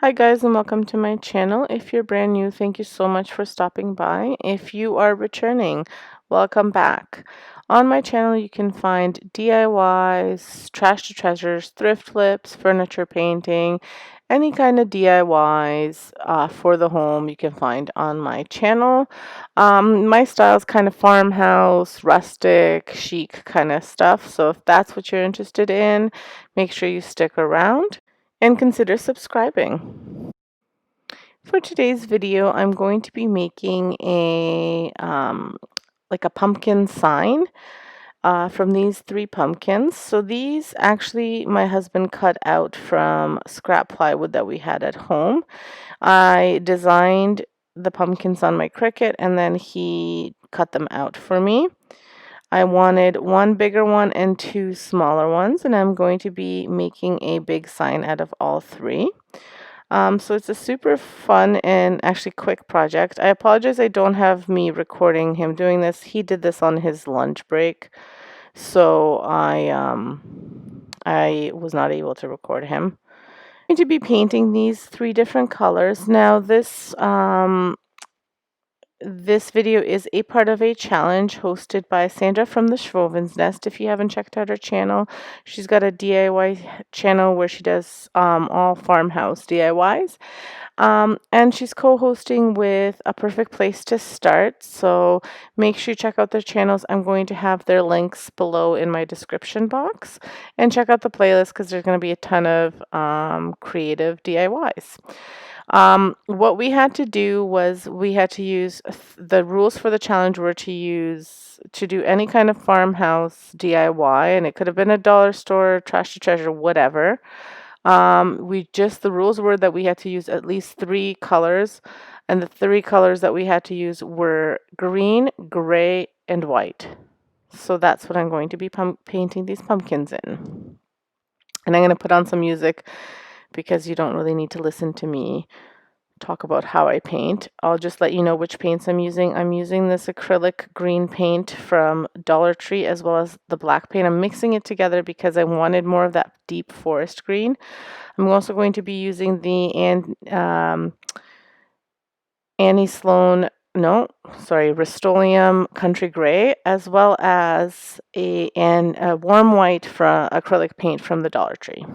Hi guys, and welcome to my channel. If you're brand new, thank you so much for stopping by. If you are returning, welcome back. On my channel you can find DIYs, trash to treasures, thrift flips, furniture painting, any kind of DIYs for the home you can find on my channel. My style is kind of farmhouse, rustic, chic kind of stuff, so if that's what you're interested in, make sure you stick around and consider subscribing. For today's video, I'm going to be making a like a pumpkin sign from these 3 pumpkins. So these actually my husband cut out from scrap plywood that we had at home. I designed the pumpkins on my Cricut and then he cut them out for me. I wanted 1 bigger one and 2 smaller ones, and I'm going to be making a big sign out of all 3. So it's a super fun and actually quick project. I apologize I don't have me recording him doing this. He did this on his lunch break, so I was not able to record him. I'm going to be painting these 3 different colors. Now this video is a part of a challenge hosted by Sandra from the Schwoven's Nest. If you haven't checked out her channel, she's got a DIY channel where she does all farmhouse DIYs. And she's co-hosting with A Perfect Place to Start. So make sure you check out their channels. I'm going to have their links below in my description box. And check out the playlist because there's going to be a ton of creative DIYs. What we had to do was we had to use the rules for the challenge were to do any kind of farmhouse DIY, and it could have been a dollar store, trash to treasure, whatever. The rules were that we had to use at least 3 colors, and the 3 colors that we had to use were green, gray, and white. So that's what I'm going to be painting these pumpkins in. And I'm going to put on some music because you don't really need to listen to me talk about how I paint. I'll just let you know which paints I'm using. I'm using this acrylic green paint from Dollar Tree as well as the black paint. I'm mixing it together because I wanted more of that deep forest green. I'm also going to be using the Rust-Oleum Country Gray, as well as a warm white from acrylic paint from the Dollar Tree.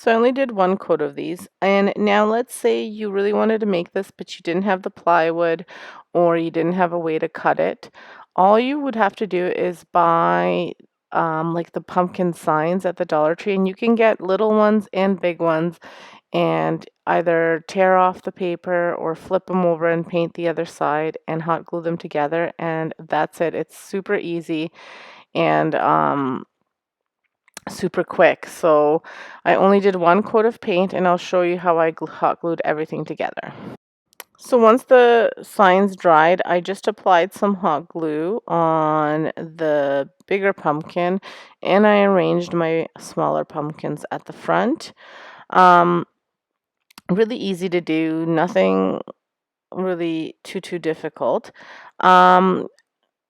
So I only did one coat of these. And now let's say you really wanted to make this, but you didn't have the plywood or you didn't have a way to cut it. All you would have to do is buy like the pumpkin signs at the Dollar Tree, and you can get little ones and big ones and either tear off the paper or flip them over and paint the other side and hot glue them together, and that's it. It's super easy and super quick. So I only did one coat of paint, and I'll show you how I hot glued everything together. So once the signs dried, I just applied some hot glue on the bigger pumpkin, and I arranged my smaller pumpkins at the front. Um, really easy to do, nothing really too difficult. Um,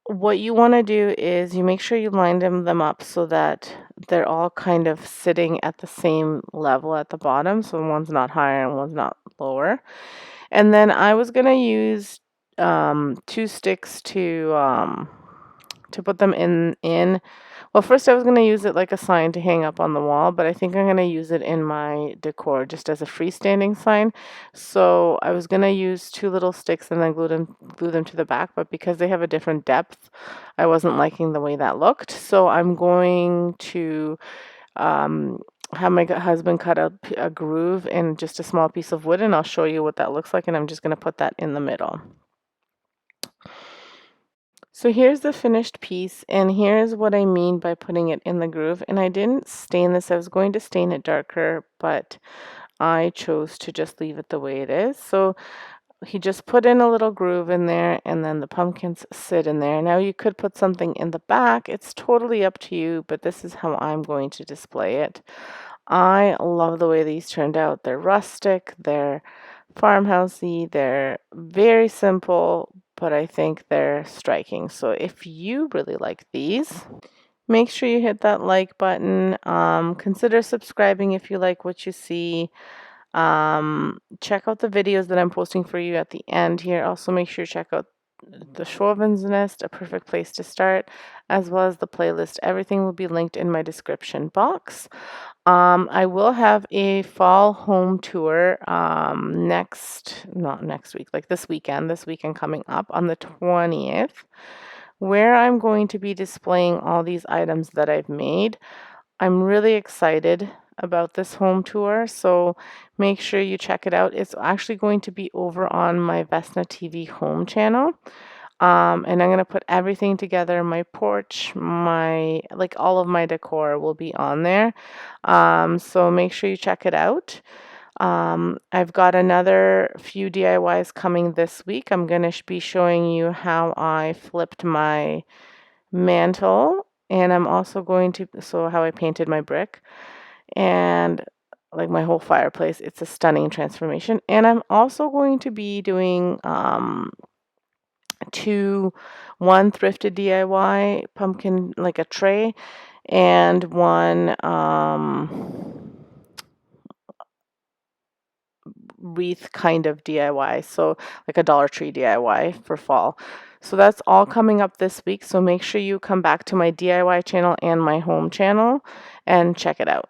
what you want to do is you make sure you line them up so that they're all kind of sitting at the same level at the bottom. So one's not higher and one's not lower. And then I was going to use 2 sticks to put them in. Well, first I was going to use it like a sign to hang up on the wall, but I think I'm going to use it in my decor just as a freestanding sign. So I was going to use 2 little sticks and then glue them to the back, but because they have a different depth, I wasn't liking the way that looked. So I'm going to have my husband cut a groove in just a small piece of wood, and I'll show you what that looks like, and I'm just going to put that in the middle. So here's the finished piece, and here's what I mean by putting it in the groove. And I didn't stain this. I was going to stain it darker, but I chose to just leave it the way it is. So he just put in a little groove in there, and then the pumpkins sit in there. Now you could put something in the back. It's totally up to you, but this is how I'm going to display it. I love the way these turned out. They're rustic, they're farmhousey, they're very simple, but I think they're striking. So if you really like these, make sure you hit that like button. Consider subscribing if you like what you see. Check out the videos that I'm posting for you at the end here. Also make sure you check out the Schwoven's Nest, a perfect place to start, as well as the playlist. Everything will be linked in my description box. I will have a fall home tour not next week, like this weekend coming up on the 20th, where I'm going to be displaying all these items that I've made. I'm really excited about this home tour, so make sure you check it out. It's actually going to be over on my vesnasstv home channel. And I'm going to put everything together. My porch, all of my decor will be on there. So make sure you check it out. I've got another few DIYs coming this week. I'm going to be showing you how I flipped my mantle, and I'm also going to, how I painted my brick and like my whole fireplace. It's a stunning transformation. And I'm also going to be doing one thrifted DIY pumpkin, like a tray, and one wreath kind of DIY, so like a Dollar Tree DIY for fall. So that's all coming up this week, so make sure you come back to my DIY channel and my home channel and check it out.